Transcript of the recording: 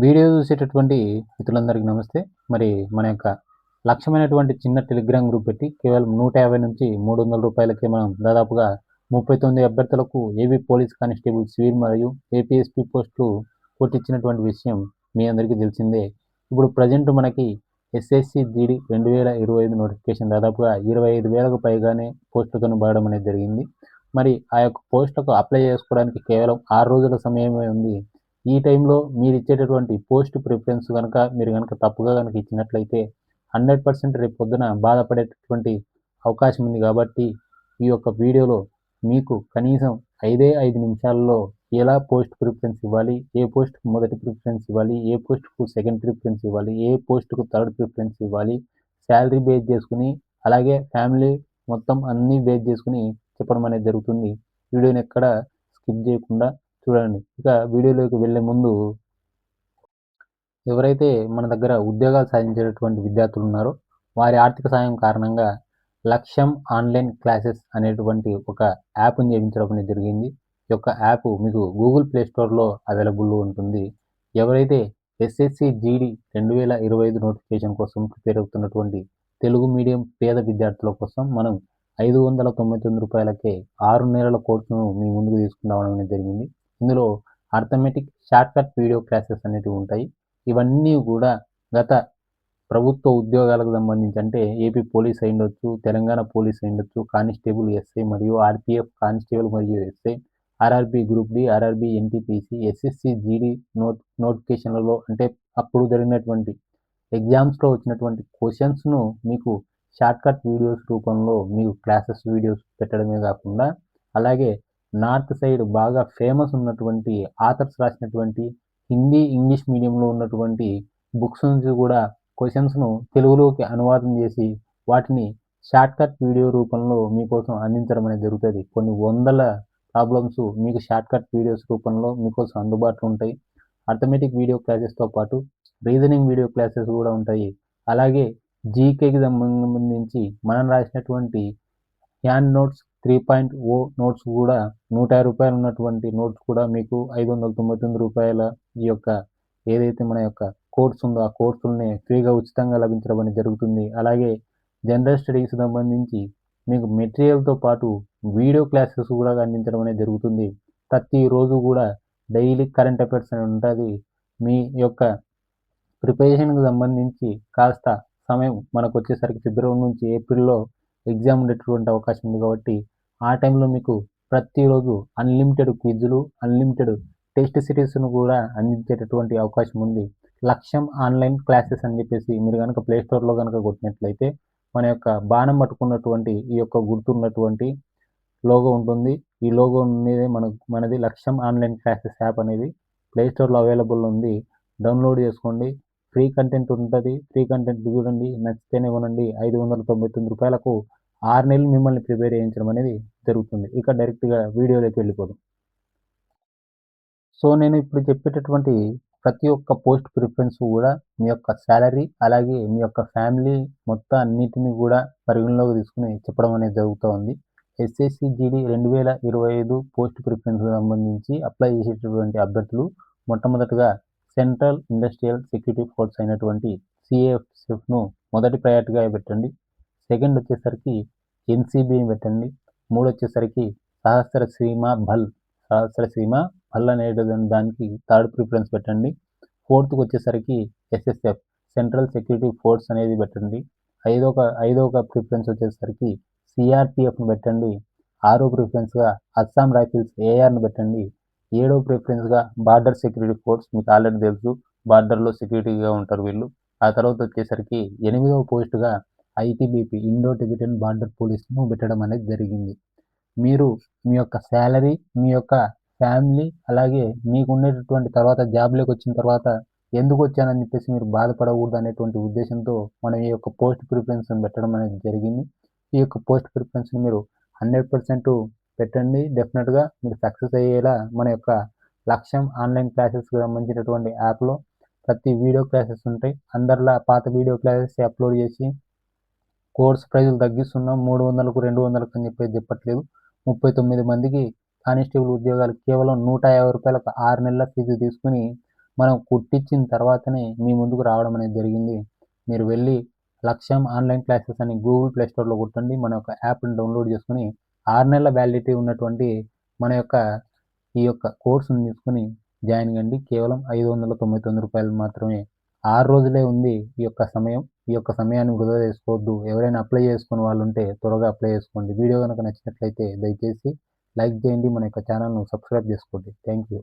Video చూసేటటువంటి మిత్రులందరికీ నమస్తే. మరి మన యొక్క లక్ష్యమైనటువంటి చిన్న టెలిగ్రామ్ గ్రూప్ పెట్టి కేవలం 150 నుంచి రూ. 300 మనం దాదాపుగా 39 అభ్యర్థులకు ఏపీ పోలీస్ కానిస్టేబుల్ సివిల్ మరియు ఏపీఎస్పీ పోస్టులు కొట్టించినటువంటి విషయం మీ అందరికీ తెలిసిందే. ఇప్పుడు ప్రజెంట్ మనకి ఎస్ఎస్సి జీడీ 2025 నోటిఫికేషన్ దాదాపుగా 25,000కు పైగానే పోస్టులతోని పడడం అనేది జరిగింది. మరి ఆ యొక్క పోస్టులకు అప్లై చేసుకోవడానికి కేవలం 6 రోజుల సమయమే ఉంది. ఈ టైంలో మీరిచ్చేటటువంటి పోస్ట్ ప్రిఫరెన్స్ మీరు గనక తప్పుగా ఇచ్చినట్లయితే 100% రేపు పొద్దున బాధపడేటటువంటి అవకాశం ఉంది కాబట్టి, ఈ యొక్క వీడియోలో మీకు కనీసం 5 నిమిషాల్లో ఎలా పోస్ట్ ప్రిఫరెన్స్ ఇవ్వాలి, ఏ పోస్ట్‌కి మొదటి ప్రిఫరెన్స్ ఇవ్వాలి, ఏ పోస్ట్‌కు సెకండ్ ప్రిఫరెన్స్ ఇవ్వాలి, ఏ పోస్ట్‌కు థర్డ్ ప్రిఫరెన్స్ ఇవ్వాలి, శాలరీ బేస్ చేసుకొని, అలాగే ఫ్యామిలీ మొత్తం అన్నీ బేస్ చేసుకొని చెప్పడం అనేది జరుగుతుంది. వీడియోని ఎక్కడ స్కిప్ చేయకుండా చూడండి. ఇక వీడియోలోకి వెళ్ళే ముందు ఎవరైతే మన దగ్గర ఉద్యోగాలు సాధించేటటువంటి విద్యార్థులు ఉన్నారో, వారి ఆర్థిక సాయం కారణంగా లక్ష్యం ఆన్‌లైన్ క్లాసెస్ అనేటువంటి ఒక యాప్‌ని నిర్మించడం అనేది జరిగింది. ఈ యొక్క యాప్ మీకు గూగుల్ ప్లే స్టోర్‌లో అవైలబుల్‌లో ఉంటుంది. ఎవరైతే ఎస్ఎస్సి జీడీ 2025 నోటిఫికేషన్ కోసం ప్రిపేర్ అవుతున్నటువంటి తెలుగు మీడియం పేద విద్యార్థుల కోసం మనం రూ. 599కే 6 నెలల కోర్సును మీ ముందుకు తీసుకురావడం అనేది జరిగింది. ఇందులో అర్థమెటిక్ షార్ట్‌కట్ వీడియో క్లాసెస్ అనేటివి ఉంటాయి. ఇవన్నీ కూడా గత ప్రభుత్వ ఉద్యోగాలకు సంబంధించి అంటే ఏపీ పోలీస్ అయ్యుండొచ్చు, తెలంగాణ పోలీస్ అయ్యుండొచ్చు, కానిస్టేబుల్, ఎస్ఐ మరియు ఆర్‌పీఎఫ్ కానిస్టేబుల్ మరియు SI, RRB group D, RRB NTPC, SSC GD నోటిఫికేషన్‌లలో అంటే అప్పుడు జరిగినటువంటి ఎగ్జామ్స్‌లో వచ్చినటువంటి క్వెషన్స్‌ను మీకు షార్ట్‌కట్ వీడియోస్ రూపంలో మీకు క్లాసెస్ వీడియోస్ పెట్టడమే కాకుండా, అలాగే నార్త్ సైడ్ బాగా ఫేమస్ ఉన్నటువంటి ఆథర్స్ రాసినటువంటి హిందీ, ఇంగ్లీష్ మీడియంలో ఉన్నటువంటి బుక్స్ నుంచి కూడా క్వెషన్స్‌ను తెలుగులోకి అనువాదం చేసి, వాటిని షార్ట్‌కట్ వీడియో రూపంలో మీకోసం అందించడం అనేది జరుగుతది. కొన్ని వందల ప్రాబ్లమ్స్ మీకు షార్ట్‌కట్ వీడియోస్ రూపంలో మీకోసం అందుబాటులో ఉంటాయి. అర్థమెటిక్ వీడియో క్లాసెస్‌తో పాటు రీజనింగ్ వీడియో క్లాసెస్ కూడా ఉంటాయి. అలాగే జీకేకి సంబంధించి మనం రాసినటువంటి హ్యాండ్ నోట్స్ 3.0 నోట్స్ కూడా రూ. 150 ఉన్నటువంటి నోట్స్ కూడా మీకు రూ. 599 ఈ యొక్క ఏదైతే మన యొక్క కోర్స్ ఉందో ఆ కోర్సుల్ని ఫ్రీగా ఉచితంగా లభించడం అనేది జరుగుతుంది. అలాగే జనరల్ స్టడీస్‌కి సంబంధించి మీకు మెటీరియల్‌తో పాటు వీడియో క్లాసెస్ కూడా అందించడం అనేది జరుగుతుంది. ప్రతిరోజు కూడా డైలీ కరెంట్ అఫైర్స్ అని ఉంటది. మీ యొక్క ప్రిపరేషన్‌కి సంబంధించి కాస్త సమయం మనకొచ్చేసరికి ఫిబ్రవరి నుంచి ఏప్రిల్‌లో ఎగ్జామ్ ఉండేటటువంటి అవకాశం ఉంది కాబట్టి, ఆ టైంలో మీకు ప్రతిరోజు అన్‌లిమిటెడ్ క్విజ్‌లు, అన్‌లిమిటెడ్ టెస్ట్ సిరీస్‌ను కూడా అందించేటటువంటి అవకాశం ఉంది. లక్ష్యం ఆన్‌లైన్ క్లాసెస్ అని చెప్పేసి మీరు గనక ప్లే స్టోర్‌లో గనక కొట్టినట్లయితే, మన యొక్క బాణం పట్టుకున్నటువంటి ఈ యొక్క గుర్తున్నటువంటి లోగో ఉంటుంది. ఈ లోగో మీదే మనది లక్ష్యం ఆన్‌లైన్ క్లాసెస్ యాప్ అనేది ప్లే స్టోర్‌లో అవైలబుల్ ఉంది. డౌన్‌లోడ్ చేసుకోండి. ఫ్రీ కంటెంట్ ఉంటది. ఫ్రీ కంటెంట్ చూడండి. నచ్చితేనే కొనండి. రూ. 599కు 6 నెలలు మిమ్మల్ని ప్రిపేర్ చేయించడం అనేది జరుగుతుంది. ఇక డైరెక్ట్‌గా వీడియోలోకి వెళ్ళిపోదాం. సో, నేను ఇప్పుడు చెప్పేటటువంటి ప్రతి ఒక్క పోస్ట్ ప్రిఫరెన్స్ కూడా మీ యొక్క సాలరీ, అలాగే మీ యొక్క ఫ్యామిలీ మొత్తం అన్నిటిని కూడా పరిగణలోకి తీసుకొని చెప్పడం అనేది జరుగుతూ ఉంది. ఎస్ఎస్సి జీడీ 2025 పోస్ట్ ప్రిఫరెన్స్‌కి సంబంధించి అప్లై చేసేటటువంటి అభ్యర్థులు మొట్టమొదటగా సెంట్రల్ ఇండస్ట్రియల్ సెక్యూరిటీ ఫోర్స్ అయినటువంటి సీఏఎఫ్ఎఫ్‌ను మొదటి ప్రయారిటీగా పెట్టండి. సెకండ్ వచ్చేసరికి ఎన్‌సీబీని పెట్టండి. మూడొచ్చేసరికి సహస్రసీమ భల్ అనేటువంటి దానికి థర్డ్ ప్రిఫరెన్స్ పెట్టండి. ఫోర్త్‌కి వచ్చేసరికి ఎస్ఎస్ఎఫ్ సెంట్రల్ సెక్యూరిటీ ఫోర్స్ అనేది పెట్టండి. ఐదవ ప్రిఫరెన్స్ వచ్చేసరికి సీఆర్‌పీఎఫ్‌ని పెట్టండి. ఆరో ప్రిఫరెన్స్‌గా అస్సాం రైఫిల్స్ ఏఆర్‌ని పెట్టండి. ఏడవ ప్రిఫరెన్స్‌గా బార్డర్ సెక్యూరిటీ ఫోర్స్ మీకు ఆల్రెడీ తెలుసు. బార్డర్‌లో సెక్యూరిటీగా ఉంటారు వీళ్ళు. ఆ తర్వాత వచ్చేసరికి ఎనిమిదవ పోస్ట్‌గా ఐటీబీపీ ఇండో టిబెటన్ బార్డర్ పోలీస్‌ను పెట్టడం అనేది జరిగింది. మీరు మీ యొక్క సాలరీ, మీ యొక్క ఫ్యామిలీ, అలాగే మీకుండేటటువంటి తర్వాత జాబ్‌లోకొచ్చిన తర్వాత ఎందుకొచ్చానని చెప్పేసి మీరు బాధపడకూడదు అనేటువంటి ఉద్దేశంతో మనం ఈ యొక్క పోస్ట్ ప్రిఫరెన్స్‌ని పెట్టడం అనేది జరిగింది. ఈ యొక్క పోస్ట్ ప్రిఫరెన్స్‌ని మీరు 100% పెట్టండి. డెఫినిట్‌గా మీరు సక్సెస్ అయ్యేలా మన యొక్క లక్ష్యం ఆన్‌లైన్ క్లాసెస్‌కి సంబంధించినటువంటి యాప్‌లో ప్రతి వీడియో క్లాసెస్ ఉంటాయి. అందరిలా పాత వీడియో క్లాసెస్ అప్‌లోడ్ చేసి కోర్స్ ప్రైజులు తగ్గిస్తున్నాం. 300కు, 200కు అని చెప్పేసి చెప్పట్లేదు. 39 మందికి కానిస్టేబుల్ ఉద్యోగాలు కేవలం రూ. 150కు 6 నెలల ఫీజు తీసుకొని మనం కుట్టించిన తర్వాతనే మీ ముందుకు రావడం అనేది జరిగింది. మీరు వెళ్ళి లక్ష్యం ఆన్‌లైన్ క్లాసెస్ అని గూగుల్ ప్లే స్టోర్‌లో కొట్టండి. మన యొక్క యాప్‌ని డౌన్‌లోడ్ చేసుకొని 6 నెలల వ్యాలిడిటీ ఉన్నటువంటి మన యొక్క ఈ యొక్క కోర్స్‌ని తీసుకొని జాయిన్ కండి. కేవలం రూ. 599 మాత్రమే. 6 రోజులే ఉంది ఈ యొక్క సమయం. ఈ యొక్క సమయాన్ని వృధా చేసుకోవద్దు. ఎవరైనా అప్లై చేసుకునే వాళ్ళుంటే త్వరగా అప్లై చేసుకోండి. వీడియో గనుక నచ్చినట్లయితే దయచేసి లైక్ చేయండి. మన యొక్క ఛానల్‌ను సబ్స్క్రైబ్ చేసుకోండి. Thank you.